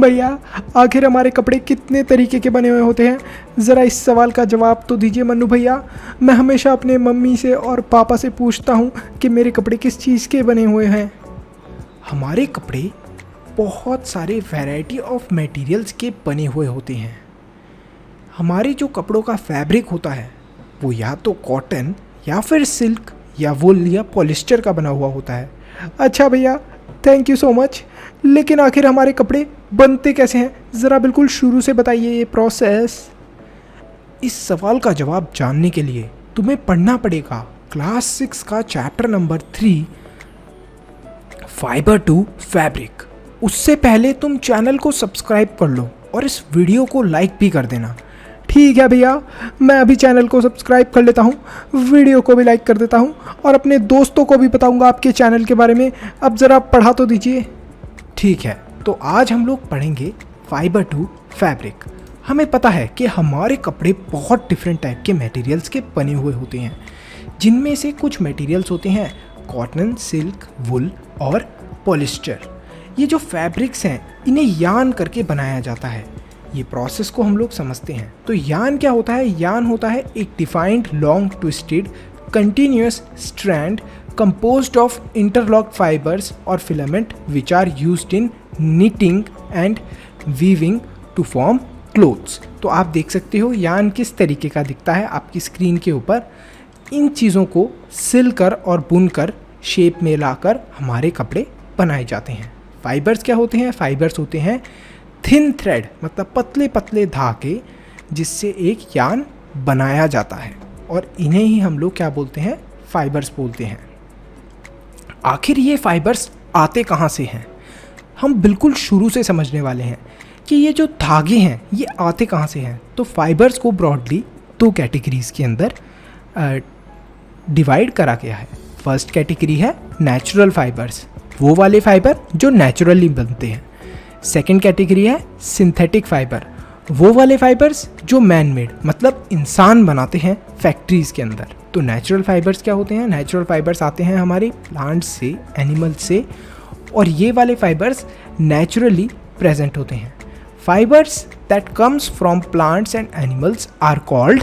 भैया आखिर हमारे कपड़े कितने तरीके के बने हुए होते हैं, ज़रा इस सवाल का जवाब तो दीजिए मन्नू भैया। मैं हमेशा अपने मम्मी से और पापा से पूछता हूँ कि मेरे कपड़े किस चीज़ के बने हुए हैं। हमारे कपड़े बहुत सारे वैरायटी ऑफ मटेरियल्स के बने हुए होते हैं। हमारे जो कपड़ों का फैब्रिक होता है वो या तो कॉटन या फिर सिल्क या वूल या पॉलिस्टर का बना हुआ होता है। अच्छा भैया, थैंक यू सो मच। लेकिन आखिर हमारे कपड़े बनते कैसे हैं, ज़रा बिल्कुल शुरू से बताइए ये प्रोसेस। इस सवाल का जवाब जानने के लिए तुम्हें पढ़ना पड़ेगा क्लास 6 का chapter number 3 fibre to fabric. उससे पहले तुम चैनल को सब्सक्राइब कर लो और इस वीडियो को लाइक भी कर देना। ठीक है भैया, मैं अभी चैनल को सब्सक्राइब कर लेता हूँ, वीडियो को भी लाइक कर देता हूँ और अपने दोस्तों को भी बताऊँगा आपके चैनल के बारे में। अब ज़रा पढ़ा तो दीजिए। ठीक है, तो आज हम लोग पढ़ेंगे फाइबर टू फैब्रिक। हमें पता है कि हमारे कपड़े बहुत डिफरेंट टाइप के मटेरियल्स के बने हुए होते हैं, जिनमें से कुछ मटेरियल्स होते हैं कॉटन, सिल्क, वुल और पॉलिस्टर। ये जो फैब्रिक्स हैं इन्हें यार्न करके बनाया जाता है। ये प्रोसेस को हम लोग समझते हैं। तो यार्न क्या होता है? यार्न होता है एक defined long twisted continuous strand composed of interlocked fibers or filament which are used in knitting and weaving to form clothes। तो आप देख सकते हो यार्न किस तरीके का दिखता है आपकी स्क्रीन के ऊपर। इन चीज़ों को सिलकर और बुनकर शेप में लाकर हमारे कपड़े बनाए जाते हैं। फाइबर्स क्या होते हैं? फाइबर्स होते हैं थिन थ्रेड, मतलब पतले पतले धागे जिससे एक यार्न बनाया जाता है, और इन्हें ही हम लोग क्या बोलते हैं? फाइबर्स बोलते हैं। आखिर ये फाइबर्स आते कहाँ से हैं? हम बिल्कुल शुरू से समझने वाले हैं कि ये जो धागे हैं ये आते कहाँ से हैं। तो फाइबर्स को ब्रॉडली 2 कैटेगरीज़ के अंदर डिवाइड करा गया है। फर्स्ट कैटेगरी है नेचुरल फाइबर्स, वो वाले फाइबर जो नेचुरली बनते हैं। सेकेंड कैटेगरी है सिंथेटिक फाइबर, वो वाले फाइबर्स जो मैन मेड, मतलब इंसान बनाते हैं फैक्ट्रीज़ के अंदर। तो नेचुरल फाइबर्स क्या होते हैं? नेचुरल फाइबर्स आते हैं हमारे प्लांट्स से, एनिमल्स से, और ये वाले फाइबर्स नेचुरली प्रेजेंट होते हैं। Fibres that comes from plants and animals are called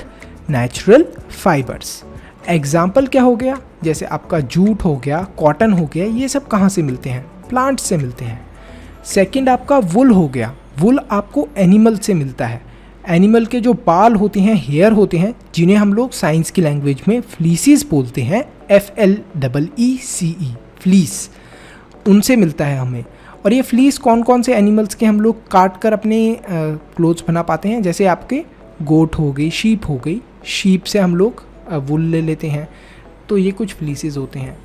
natural fibres. Example क्या हो गया? जैसे आपका जूट हो गया, कॉटन हो गया, ये सब कहाँ से मिलते हैं? प्लांट्स से मिलते हैं। सेकेंड आपका वुल हो गया, वुल आपको एनिमल से मिलता है। एनिमल के जो बाल होते हैं, हेयर होते हैं, जिन्हें हम लोग साइंस की लैंग्वेज में फ्लीसीज बोलते हैं, FLEECE, फ्लीस, उनसे मिलता है हमें। और ये फ्लीस कौन कौन से एनिमल्स के हम लोग काट कर अपने क्लोथ्स बना पाते हैं? जैसे आपके गोट हो गई, शीप हो गई, शीप से हम लोग वुल ले लेते हैं, तो ये कुछ फ्लीसेस होते हैं।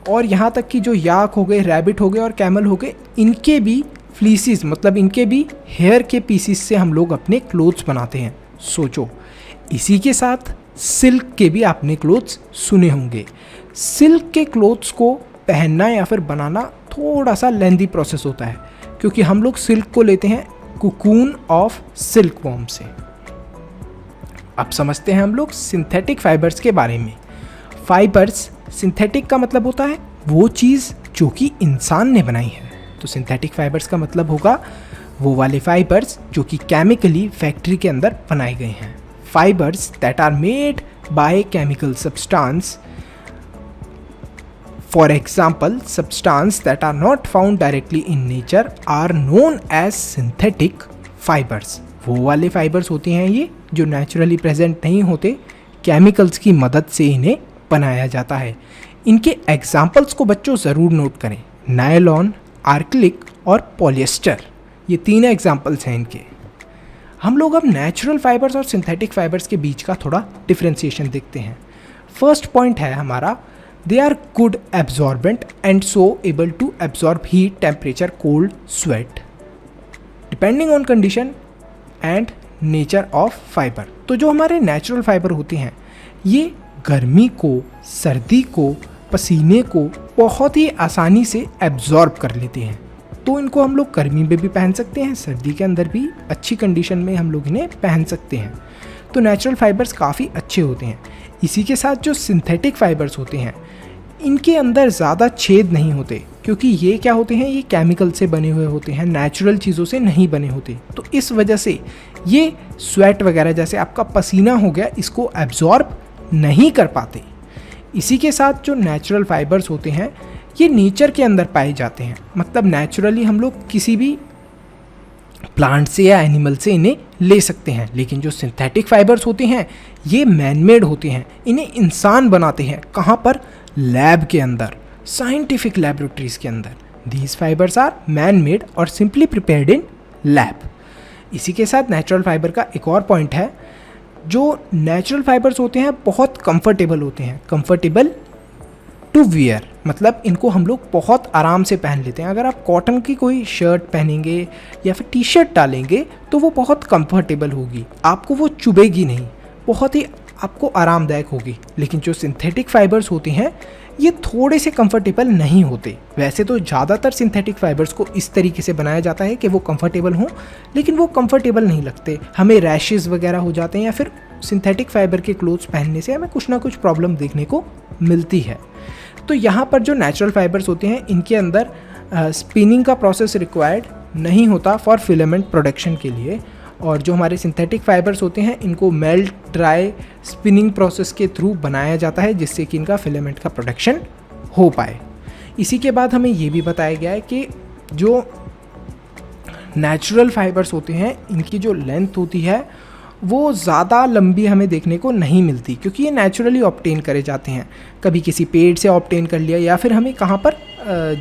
और यहाँ तक कि जो याक हो गए, रैबिट हो गए और कैमल हो गए, इनके भी फ्लीसीस, मतलब इनके भी हेयर के पीसीस से हम लोग अपने क्लोथ्स बनाते हैं। सोचो, इसी के साथ सिल्क के भी आपने क्लोथ्स सुने होंगे। सिल्क के क्लोथ्स को पहनना या फिर बनाना थोड़ा सा लेंदी प्रोसेस होता है, क्योंकि हम लोग सिल्क को लेते हैं कुकून ऑफ सिल्क वॉर्म से। अब समझते हैं हम लोग सिंथेटिक फाइबर्स के बारे में। फाइबर्स, सिंथेटिक का मतलब होता है वो चीज़ जो कि इंसान ने बनाई है। तो सिंथेटिक फाइबर्स का मतलब होगा वो वाले फाइबर्स जो कि केमिकली फैक्ट्री के अंदर बनाए गए हैं। Fibres that are made by chemical substance, for example substance that are not found directly in nature are known as synthetic fibres. वो वाले फाइबर्स होते हैं ये जो नेचुरली प्रेजेंट नहीं होते, केमिकल्स की मदद से इन्हें बनाया जाता है। इनके एग्जाम्पल्स को बच्चों ज़रूर नोट करें, नायलॉन, आर्क्लिक और पॉलिएस्टर, ये 3 एग्जाम्पल्स हैं इनके। हम लोग अब नेचुरल फाइबर्स और सिंथेटिक फाइबर्स के बीच का थोड़ा डिफ्रेंसिएशन देखते हैं। फर्स्ट पॉइंट है हमारा, they are good absorbent and so able to absorb heat, temperature, cold, sweat, depending on condition and nature of fibre. तो जो हमारे नेचुरल फाइबर होते हैं ये गर्मी को, सर्दी को, पसीने को बहुत ही आसानी से एब्जॉर्ब कर लेते हैं। तो इनको हम लोग गर्मी में भी पहन सकते हैं, सर्दी के अंदर भी अच्छी कंडीशन में हम लोग इन्हें पहन सकते हैं। तो नेचुरल फाइबर्स काफ़ी अच्छे होते हैं। इसी के साथ जो सिंथेटिक फाइबर्स होते हैं इनके अंदर ज़्यादा छेद नहीं होते, क्योंकि ये क्या होते हैं, ये केमिकल से बने हुए होते हैं, नेचुरल चीज़ों से नहीं बने होते। तो इस वजह से ये स्वेट वगैरह जैसे आपका पसीना हो गया, इसको एब्जॉर्ब नहीं कर पाते। इसी के साथ जो नेचुरल फाइबर्स होते हैं ये नेचर के अंदर पाए जाते हैं, मतलब नेचुरली हम लोग किसी भी प्लांट से या एनिमल से इन्हें ले सकते हैं। लेकिन जो सिंथेटिक फाइबर्स होते हैं ये मैनमेड होते हैं, इन्हें इंसान बनाते हैं। कहाँ पर? लैब के अंदर, साइंटिफिक लैबोरेटरीज के अंदर। These fibres are man made और सिंपली प्रिपेयर्ड इन लैब। इसी के साथ नेचुरल फाइबर का एक और पॉइंट है, जो नेचुरल फाइबर्स होते हैं बहुत कंफर्टेबल होते हैं, कंफर्टेबल टू वियर, मतलब इनको हम लोग बहुत आराम से पहन लेते हैं। अगर आप कॉटन की कोई शर्ट पहनेंगे या फिर टी शर्ट डालेंगे तो वो बहुत कंफर्टेबल होगी, आपको वो चुभेगी नहीं, बहुत ही आपको आरामदायक होगी। लेकिन जो सिंथेटिक फाइबर्स होते हैं ये थोड़े से कंफर्टेबल नहीं होते। वैसे तो ज़्यादातर सिंथेटिक फाइबर्स को इस तरीके से बनाया जाता है कि वो कंफर्टेबल हों, लेकिन वो कंफर्टेबल नहीं लगते, हमें रैशेज़ वगैरह हो जाते हैं, या फिर सिंथेटिक फाइबर के क्लोथ्स पहनने से हमें कुछ ना कुछ प्रॉब्लम देखने को मिलती है। तो यहाँ पर जो नेचुरल फाइबर्स होते हैं इनके अंदर स्पिनिंग का प्रोसेस रिक्वायर्ड नहीं होता फॉर फिलामेंट प्रोडक्शन के लिए, और जो हमारे सिंथेटिक फाइबर्स होते हैं इनको मेल्ट ड्राई स्पिनिंग प्रोसेस के थ्रू बनाया जाता है, जिससे कि इनका फिलामेंट का प्रोडक्शन हो पाए। इसी के बाद हमें ये भी बताया गया है कि जो नेचुरल फाइबर्स होते हैं इनकी जो लेंथ होती है वो ज़्यादा लंबी हमें देखने को नहीं मिलती, क्योंकि ये नेचुरली ऑब्टेन करे जाते हैं। कभी किसी पेड़ से ऑब्टेन कर लिया, या फिर हमें कहाँ पर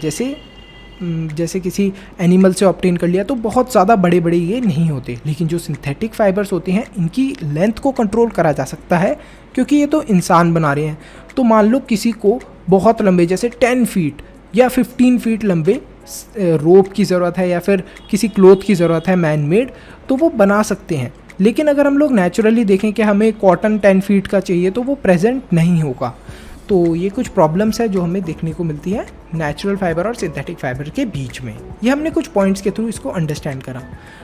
जैसे किसी एनिमल से ऑब्टेन कर लिया, तो बहुत ज़्यादा बड़े बड़े ये नहीं होते। लेकिन जो सिंथेटिक फाइबर्स होते हैं इनकी लेंथ को कंट्रोल करा जा सकता है, क्योंकि ये तो इंसान बना रहे हैं। तो मान लो किसी को बहुत लंबे जैसे 10 फीट या 15 फीट लंबे रोप की ज़रूरत है, या फिर किसी क्लोथ की ज़रूरत है मैन मेड, तो वो बना सकते हैं। लेकिन अगर हम लोग नेचुरली देखें कि हमें कॉटन 10 फीट का चाहिए तो वो प्रेजेंट नहीं होगा। तो ये कुछ प्रॉब्लम्स है जो हमें देखने को मिलती है नेचुरल फाइबर और सिंथेटिक फाइबर के बीच में। ये हमने कुछ पॉइंट्स के थ्रू इसको अंडरस्टैंड करा।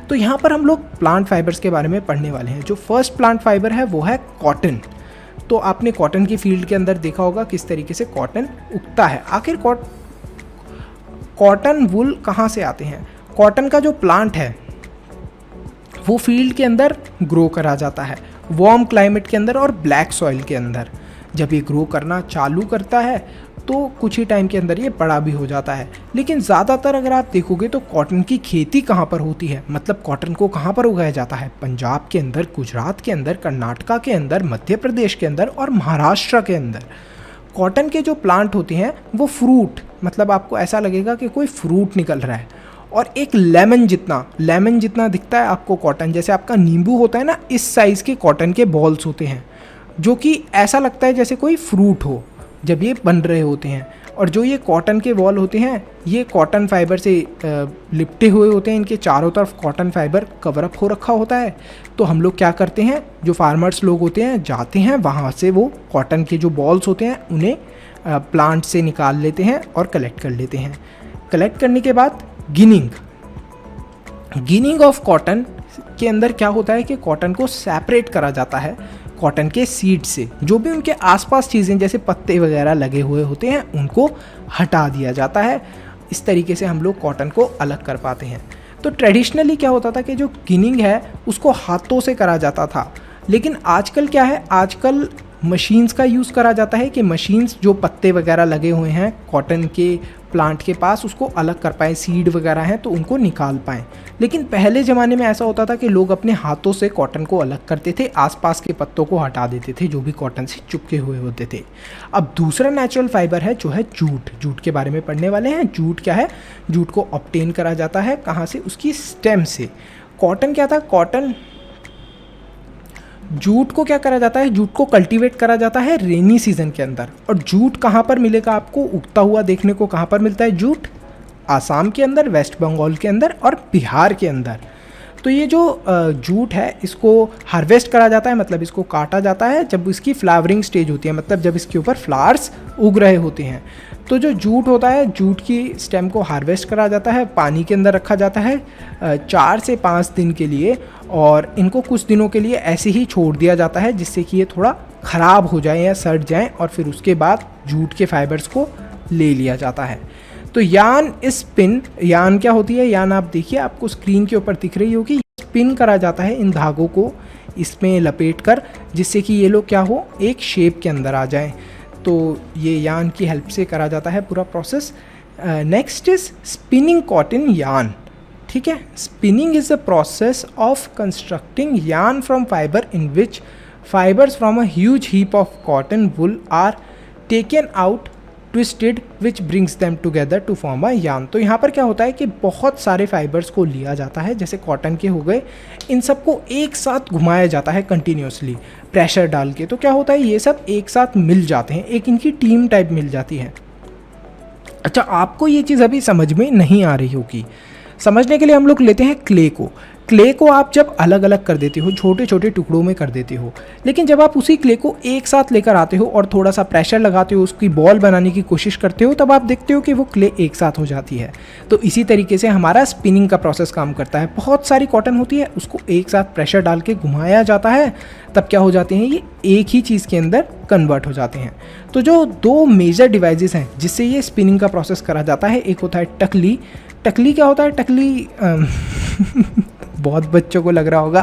तो यहाँ पर हम लोग प्लांट फाइबर्स के बारे में पढ़ने वाले हैं। जो फर्स्ट प्लांट फाइबर है वो है कॉटन। तो आपने कॉटन की फील्ड के अंदर देखा होगा किस तरीके से कॉटन उगता है। आखिर कॉटन वुल कहाँ से आते हैं? कॉटन का जो प्लांट है वो फील्ड के अंदर ग्रो करा जाता है, वार्म क्लाइमेट के अंदर और ब्लैक सॉइल के अंदर। जब ये ग्रो करना चालू करता है तो कुछ ही टाइम के अंदर ये बड़ा भी हो जाता है। लेकिन ज़्यादातर अगर आप देखोगे तो कॉटन की खेती कहाँ पर होती है, मतलब कॉटन को कहाँ पर उगाया जाता है? पंजाब के अंदर, गुजरात के अंदर, कर्नाटका के अंदर, मध्य प्रदेश के अंदर और महाराष्ट्र के अंदर। कॉटन के जो प्लांट होते हैं वो फ्रूट, मतलब आपको ऐसा लगेगा कि कोई फ्रूट निकल रहा है, और एक लेमन जितना दिखता है आपको कॉटन, जैसे आपका नींबू होता है ना, इस साइज़ के कॉटन के बॉल्स होते हैं, जो कि ऐसा लगता है जैसे कोई फ्रूट हो जब ये बन रहे होते हैं। और जो ये कॉटन के बॉल होते हैं ये कॉटन फाइबर से लिपटे हुए होते हैं, इनके चारों तरफ कॉटन फाइबर कवर अप हो रखा होता है। तो हम लोग क्या करते हैं, जो फार्मर्स लोग होते हैं जाते हैं वहाँ से वो कॉटन के जो बॉल्स होते हैं उन्हें प्लांट से निकाल लेते हैं और कलेक्ट कर लेते हैं। कलेक्ट करने के बाद गिनिंग ऑफ कॉटन के अंदर क्या होता है कि कॉटन को सेपरेट करा जाता है कॉटन के सीड से। जो भी उनके आसपास चीज़ें जैसे पत्ते वगैरह लगे हुए होते हैं उनको हटा दिया जाता है। इस तरीके से हम लोग कॉटन को अलग कर पाते हैं। तो ट्रेडिशनली क्या होता था कि जो गिनिंग है उसको हाथों से करा जाता था, लेकिन आजकल क्या है, आजकल मशीन्स का यूज़ करा जाता है कि मशीन्स जो पत्ते वगैरह लगे हुए हैं कॉटन के प्लांट के पास उसको अलग कर पाएँ, सीड वगैरह हैं तो उनको निकाल पाएँ। लेकिन पहले ज़माने में ऐसा होता था कि लोग अपने हाथों से कॉटन को अलग करते थे, आसपास के पत्तों को हटा देते थे जो भी कॉटन से चिपके हुए होते थे। अब दूसरा नेचुरल फाइबर है जो है जूट। जूट के बारे में पढ़ने वाले हैं। जूट क्या है? जूट को ऑब्टेन करा जाता है कहाँ से? उसकी स्टेम से। कॉटन क्या था? जूट को क्या करा जाता है? जूट को कल्टीवेट करा जाता है रेनी सीजन के अंदर। और जूट कहाँ पर मिलेगा आपको उगता हुआ देखने को? कहाँ पर मिलता है जूट? आसाम के अंदर, वेस्ट बंगाल के अंदर और बिहार के अंदर। तो ये जो जूट है इसको हार्वेस्ट करा जाता है, मतलब इसको काटा जाता है जब इसकी फ्लावरिंग स्टेज होती है, मतलब जब इसके ऊपर फ्लावर्स उग रहे होते हैं। तो जो जूट होता है, जूट की स्टेम को हार्वेस्ट करा जाता है, पानी के अंदर रखा जाता है 4 से 5 दिन के लिए, और इनको कुछ दिनों के लिए ऐसे ही छोड़ दिया जाता है जिससे कि ये थोड़ा ख़राब हो जाए या सड़ जाएं, और फिर उसके बाद जूट के फाइबर्स को ले लिया जाता है। तो यान स्पिन, यान क्या होती है, यान आप देखिए आपको स्क्रीन के ऊपर दिख रही होगी, स्पिन करा जाता है इन धागों को इसमें लपेट कर, जिससे कि ये लोग क्या हो, एक शेप के अंदर आ जाएं। तो ये यान की हेल्प से करा जाता है पूरा process. Next is spinning cotton yarn. ठीक है, spinning is the process of constructing yarn from fibre in which fibres from a huge heap of cotton wool are taken out twisted which brings them together to form a yarn. तो यहाँ पर क्या होता है कि बहुत सारे fibres को लिया जाता है, जैसे कॉटन के हो गए, इन सबको एक साथ घुमाया जाता है कंटिन्यूसली प्रेशर डाल के। तो क्या होता है, ये सब एक साथ मिल जाते हैं, एक इनकी टीम टाइप मिल जाती है। अच्छा, आपको ये चीज़ अभी समझ में नहीं आ रही होगी, समझने के लिए हम लोग लेते हैं क्ले को। क्ले को आप जब अलग अलग कर देते हो, छोटे छोटे टुकड़ों में कर देते हो, लेकिन जब आप उसी क्ले को एक साथ लेकर आते हो और थोड़ा सा प्रेशर लगाते हो, उसकी बॉल बनाने की कोशिश करते हो, तब आप देखते हो कि वो क्ले एक साथ हो जाती है। तो इसी तरीके से हमारा स्पिनिंग का प्रोसेस काम करता है। बहुत सारी कॉटन होती है, उसको एक साथ प्रेशर डाल के घुमाया जाता है, तब क्या हो जाते हैं, ये एक ही चीज़ के अंदर कन्वर्ट हो जाते हैं। तो जो दो मेजर डिवाइसेस हैं जिससे ये स्पिनिंग का प्रोसेस करा जाता है, एक होता है टकली। टकली क्या होता है, टकली बहुत बच्चों को लग रहा होगा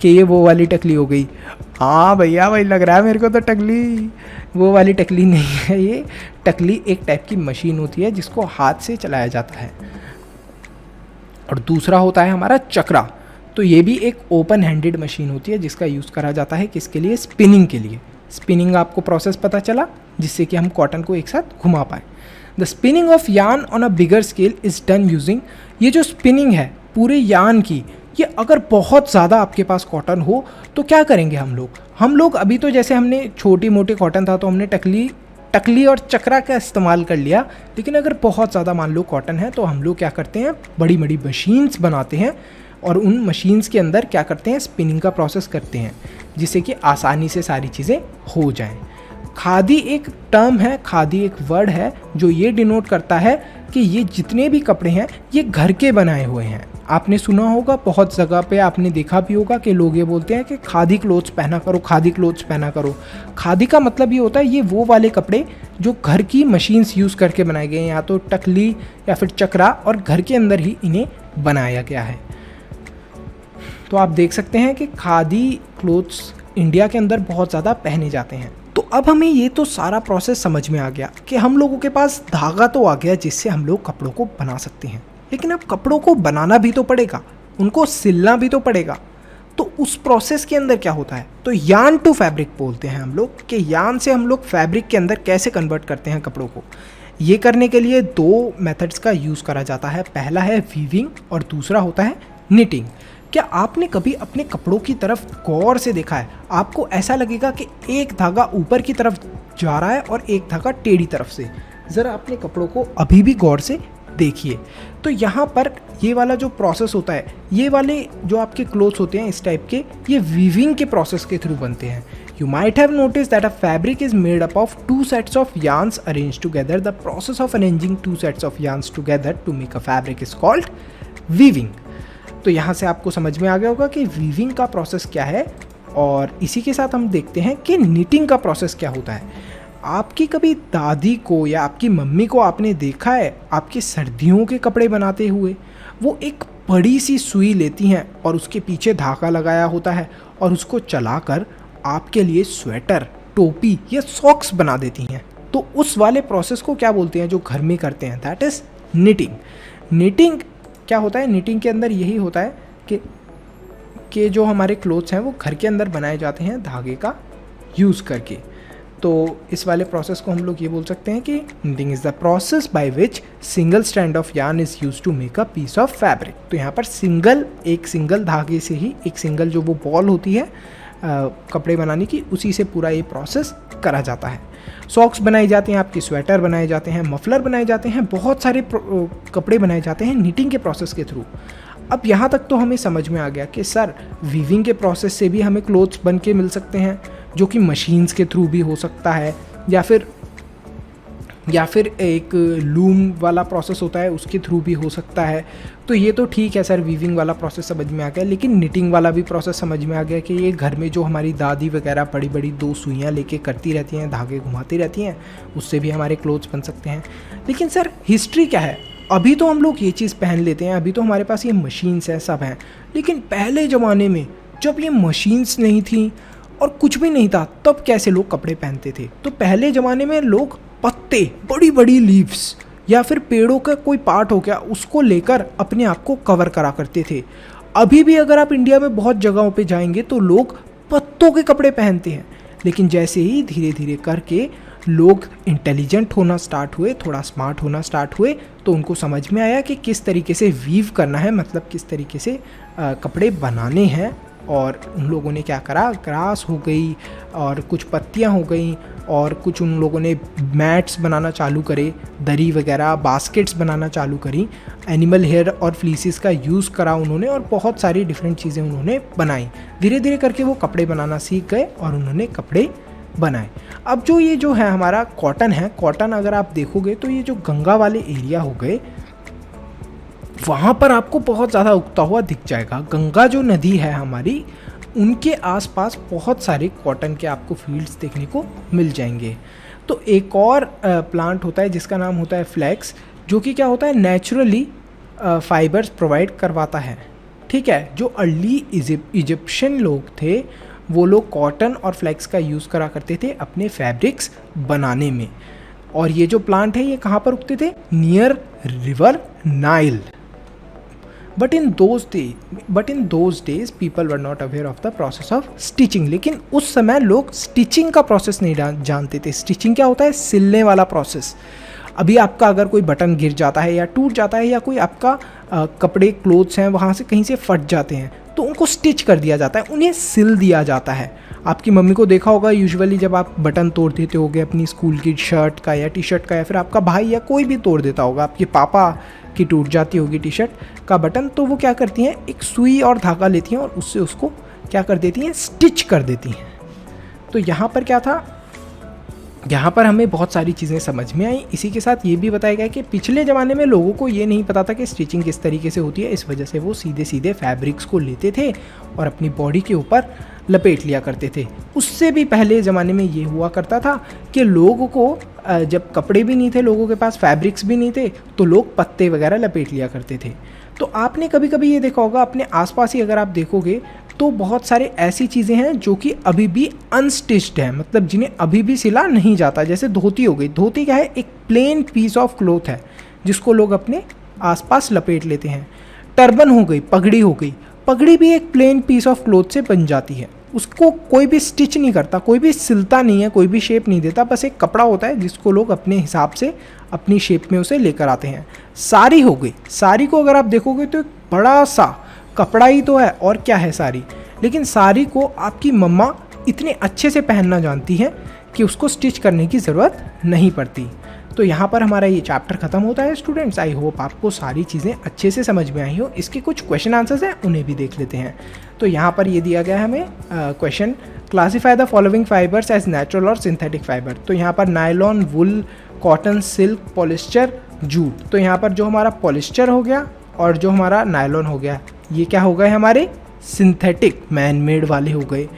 कि ये वो वाली टकली हो गई। हाँ भैया, वही लग रहा है मेरे को, तो टकली वो वाली टकली नहीं है। ये टकली एक टाइप की मशीन होती है जिसको हाथ से चलाया जाता है। और दूसरा होता है हमारा चक्रा। तो ये भी एक ओपन हैंडेड मशीन होती है जिसका यूज़ करा जाता है किसके लिए, स्पिनिंग के लिए। स्पिनिंग आपको प्रोसेस पता चला, जिससे कि हम कॉटन को एक साथ घुमा पाएँ। द स्पिनिंग ऑफ यान on a bigger scale is done using, ये जो स्पिनिंग है पूरे यान की, ये अगर बहुत ज़्यादा आपके पास कॉटन हो तो क्या करेंगे हम लोग अभी तो जैसे हमने छोटी मोटी कॉटन था तो हमने टकली और चक्रा का इस्तेमाल कर लिया, लेकिन अगर बहुत ज़्यादा मान लो कॉटन है तो हम लोग क्या करते हैं, बड़ी बड़ी मशीन्स बनाते हैं और उन मशीन्स के अंदर क्या करते हैं, स्पिनिंग का प्रोसेस करते हैं, जिससे कि आसानी से सारी चीज़ें हो जाएं। खादी एक टर्म है, खादी एक वर्ड है जो ये डिनोट करता है कि ये जितने भी कपड़े हैं ये घर के बनाए हुए हैं। आपने सुना होगा, बहुत जगह पे आपने देखा भी होगा कि लोग ये बोलते हैं कि खादी क्लोथ्स पहना करो, खादी क्लोथ्स पहना करो। खादी का मतलब ये होता है ये वो वाले कपड़े जो घर की मशीन्स यूज़ करके बनाए गए हैं, या तो टकली या फिर चक्रा, और घर के अंदर ही इन्हें बनाया गया है। तो आप देख सकते हैं कि खादी क्लोथ्स इंडिया के अंदर बहुत ज़्यादा पहने जाते हैं। तो अब हमें ये तो सारा प्रोसेस समझ में आ गया कि हम लोगों के पास धागा तो आ गया जिससे हम लोग कपड़ों को बना सकते हैं, लेकिन अब कपड़ों को बनाना भी तो पड़ेगा, उनको सिलना भी तो पड़ेगा। तो उस प्रोसेस के अंदर क्या होता है, तो यान टू फैब्रिक बोलते हैं हम लोग, कि यान से हम लोग फैब्रिक के अंदर कैसे कन्वर्ट करते हैं कपड़ों को। ये करने के लिए दो मेथड्स का यूज़ करा जाता है, पहला है वीविंग और दूसरा होता है निटिंग। क्या आपने कभी अपने कपड़ों की तरफ गौर से देखा है? आपको ऐसा लगेगा कि एक धागा ऊपर की तरफ जा रहा है और एक धागा टेढ़ी तरफ से। ज़रा अपने कपड़ों को अभी भी गौर से देखिए। तो यहाँ पर ये वाला जो प्रोसेस होता है, ये वाले जो आपके क्लोथ्स होते हैं इस टाइप के, ये वीविंग के प्रोसेस के थ्रू बनते हैं। You might have noticed that a fabric is made up of two sets of yarns arranged together. The process of arranging two sets of yarns together to make a fabric is called weaving. तो यहाँ से आपको समझ में आ गया होगा कि weaving का प्रोसेस क्या है, और इसी के साथ हम देखते हैं कि निटिंग का प्रोसेस क्या होता है। आपकी कभी दादी को या आपकी मम्मी को आपने देखा है आपके सर्दियों के कपड़े बनाते हुए? वो एक बड़ी सी सुई लेती हैं और उसके पीछे धागा लगाया होता है और उसको चलाकर आपके लिए स्वेटर, टोपी या सॉक्स बना देती हैं। तो उस वाले प्रोसेस को क्या बोलते हैं जो घर में करते हैं? That is knitting. निटिंग क्या होता है? निटिंग के अंदर यही होता है कि जो हमारे क्लोथ्स हैं वो घर के अंदर बनाए जाते हैं धागे का यूज़ करके। तो इस वाले प्रोसेस को हम लोग ये बोल सकते हैं कि knitting is the process by which single strand of yarn is use to make a piece of fabric. तो यहाँ पर एक सिंगल धागे से ही, एक सिंगल जो वो बॉल होती है कपड़े बनाने की, उसी से पूरा ये प्रोसेस करा जाता है। सॉक्स बनाई जाते हैं, आपके स्वेटर बनाए जाते हैं, मफलर बनाए जाते हैं, बहुत सारे कपड़े बनाए जाते हैं निटिंग के प्रोसेस के थ्रू। अब यहाँ तक तो हमें समझ में आ गया कि सर वीविंग के प्रोसेस से भी हमें क्लोथ्स बन के मिल सकते हैं, जो कि मशीन्स के थ्रू भी हो सकता है, या फिर या फिर एक लूम वाला प्रोसेस होता है उसके थ्रू भी हो सकता है। तो ये तो ठीक है सर, वीविंग वाला प्रोसेस समझ में आ गया, लेकिन निटिंग वाला भी प्रोसेस समझ में आ गया कि ये घर में जो हमारी दादी वगैरह बड़ी बड़ी 2 सुइयाँ लेके करती रहती हैं, धागे घुमाती रहती हैं, उससे भी हमारे क्लोथ्स बन सकते हैं। लेकिन सर हिस्ट्री क्या है? अभी तो हम लोग ये चीज़ पहन लेते हैं, अभी तो हमारे पास ये मशीन्स हैं, सब हैं, लेकिन पहले ज़माने में जब ये मशीन्स नहीं थी और कुछ भी नहीं था, तब कैसे लोग कपड़े पहनते थे? तो पहले ज़माने में लोग पत्ते, बड़ी बड़ी लीव्स या फिर पेड़ों का कोई पार्ट हो गया, उसको लेकर अपने आप को कवर करा करते थे। अभी भी अगर आप इंडिया में बहुत जगहों पे जाएंगे तो लोग पत्तों के कपड़े पहनते हैं। लेकिन जैसे ही धीरे धीरे करके लोग इंटेलिजेंट होना स्टार्ट हुए, थोड़ा स्मार्ट होना स्टार्ट हुए, तो उनको समझ में आया कि किस तरीके से वीव करना है, मतलब किस तरीके से कपड़े बनाने हैं। और उन लोगों ने क्या करा, ग्रास हो गई और कुछ पत्तियां हो गई और कुछ उन लोगों ने मैट्स बनाना चालू करे, दरी वगैरह, बास्केट्स बनाना चालू करी, एनिमल हेयर और फ्लीसिस का यूज़ करा उन्होंने और बहुत सारी डिफरेंट चीज़ें उन्होंने बनाई। धीरे धीरे करके वो कपड़े बनाना सीख गए और उन्होंने कपड़े बनाए। अब जो ये जो है हमारा कॉटन है, कॉटन अगर आप देखोगे तो ये जो गंगा वाले एरिया हो गए, वहाँ पर आपको बहुत ज़्यादा उगता हुआ दिख जाएगा। गंगा जो नदी है हमारी, उनके आसपास बहुत सारे कॉटन के आपको फील्ड्स देखने को मिल जाएंगे। तो एक और प्लांट होता है जिसका नाम होता है फ्लैक्स, जो कि क्या होता है, नेचुरली फाइबर्स प्रोवाइड करवाता है। ठीक है, जो अर्ली इजिप्शियन लोग थे वो लोग कॉटन और फ्लैक्स का यूज़ करा करते थे अपने फैब्रिक्स बनाने में। और ये जो प्लांट है ये कहाँ पर उगते थे? Near river Nile. But in those days people were not aware of the process of stitching. लेकिन उस समय लोग स्टिचिंग का प्रोसेस नहीं जानते थे। स्टिचिंग क्या होता है? सिलने वाला प्रोसेस। अभी आपका अगर कोई बटन गिर जाता है या टूट जाता है या कोई आपका कपड़े क्लोथ्स हैं वहाँ से कहीं से फट जाते हैं तो उनको स्टिच कर दिया जाता है, उन्हें सिल दिया जाता है। आपकी मम्मी को देखा होगा यूजुअली जब आप बटन तोड़ देते होगे अपनी स्कूल की शर्ट का या टी शर्ट का, या फिर आपका भाई या कोई भी तोड़ देता होगा, आपके पापा की टूट जाती होगी टी शर्ट का बटन, तो वो क्या करती हैं, एक सुई और धागा लेती हैं और उससे उसको क्या कर देती हैं, स्टिच कर देती हैं। तो यहाँ पर क्या था, यहाँ पर हमें बहुत सारी चीज़ें समझ में आई। इसी के साथ ये भी बताया गया कि पिछले ज़माने में लोगों को ये नहीं पता था कि स्टिचिंग किस तरीके से होती है, इस वजह से वो सीधे सीधे फैब्रिक्स को लेते थे और अपनी बॉडी के ऊपर लपेट लिया करते थे। उससे भी पहले ज़माने में ये हुआ करता था कि लोगों को जब कपड़े भी नहीं थे, लोगों के पास फैब्रिक्स भी नहीं थे, तो लोग पत्ते वगैरह लपेट लिया करते थे। तो आपने कभी कभी ये देखा होगा अपने आसपास ही अगर आप देखोगे तो बहुत सारे ऐसी चीज़ें हैं जो कि अभी भी अनस्टिच्ड हैं, मतलब जिन्हें अभी भी सिला नहीं जाता। जैसे धोती हो गई। धोती क्या है? एक प्लेन पीस ऑफ क्लॉथ है जिसको लोग अपने आसपास लपेट लेते हैं। टर्बन हो गई, पगड़ी हो गई। पगड़ी भी एक प्लेन पीस ऑफ क्लॉथ से बन जाती है, उसको कोई भी स्टिच नहीं करता, कोई भी सिलता नहीं है, कोई भी शेप नहीं देता, बस एक कपड़ा होता है जिसको लोग अपने हिसाब से अपनी शेप में उसे लेकर आते हैं। साड़ी हो गई। साड़ी को अगर आप देखोगे तो एक बड़ा सा कपड़ा ही तो है, और क्या है साड़ी। लेकिन साड़ी को आपकी मम्मा इतने अच्छे से पहनना जानती हैं कि उसको स्टिच करने की ज़रूरत नहीं पड़ती। तो यहाँ पर हमारा ये चैप्टर ख़त्म होता है स्टूडेंट्स। आई होप आपको सारी चीज़ें अच्छे से समझ में आई हो। इसके कुछ क्वेश्चन आंसर्स हैं, उन्हें भी देख लेते हैं। तो यहाँ पर ये दिया गया है हमें question, classify the following fibres as natural और सिंथेटिक फाइबर। तो यहाँ पर nylon, wool, cotton, silk, polyester, jute. तो यहाँ पर जो हमारा पॉलिस्टर हो गया और जो हमारा नायलॉन हो गया, ये क्या हो गए हमारे सिंथेटिक, मैन मेड वाले हो गए।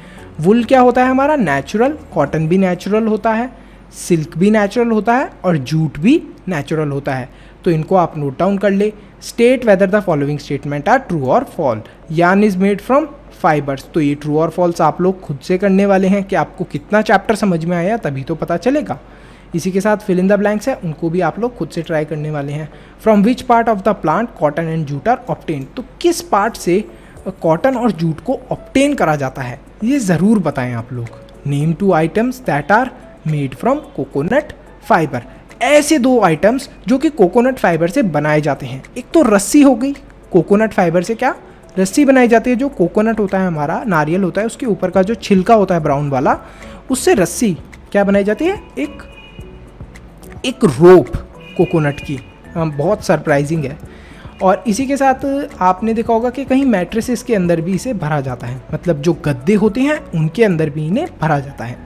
वुल क्या होता है हमारा? नेचुरल। कॉटन भी नेचुरल होता है, सिल्क भी नेचुरल होता है और जूट भी नेचुरल होता है। तो इनको आप नोट डाउन कर ले। State whether the following statement are true और false. Yarn is made from fibres. तो ये ट्रू और फॉल्स आप लोग खुद से करने वाले हैं कि आपको कितना चैप्टर समझ में आया, तभी तो पता चलेगा। इसी के साथ फिल इन द ब्लैंक्स है, उनको भी आप लोग खुद से ट्राई करने वाले हैं। From which part of the plant cotton and jute are obtain. तो किस पार्ट से कॉटन और जूट को ऑब्टेन करा जाता है, ये ज़रूर बताएं आप लोग। Name 2 items that are made from coconut fibre. ऐसे 2 आइटम्स जो कि कोकोनट फाइबर से बनाए जाते हैं। एक तो रस्सी हो गई, कोकोनट फाइबर से क्या रस्सी बनाई जाती है। जो कोकोनट होता है हमारा, नारियल होता है, उसके ऊपर का जो छिलका होता है ब्राउन वाला, उससे रस्सी क्या बनाई जाती है, एक रोप कोकोनट की। बहुत सरप्राइजिंग है। और इसी के साथ आपने देखा होगा कि कहीं मैट्रेसेस के अंदर भी इसे भरा जाता है, मतलब जो गद्दे होते हैं उनके अंदर भी इन्हें भरा जाता है।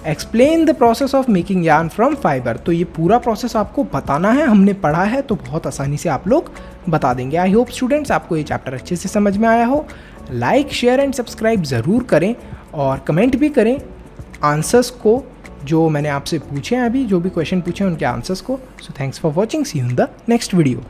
Explain the process of making yarn from fibre. तो ये पूरा प्रोसेस आपको बताना है, हमने पढ़ा है तो बहुत आसानी से आप लोग बता देंगे। आई होप स्टूडेंट्स आपको ये चैप्टर अच्छे से समझ में आया हो। लाइक शेयर एंड सब्सक्राइब ज़रूर करें और कमेंट भी करें आंसर्स को जो मैंने आपसे पूछे हैं, अभी जो भी क्वेश्चन पूछे हैं उनके आंसर्स को। So thanks for watching, see you in the next video.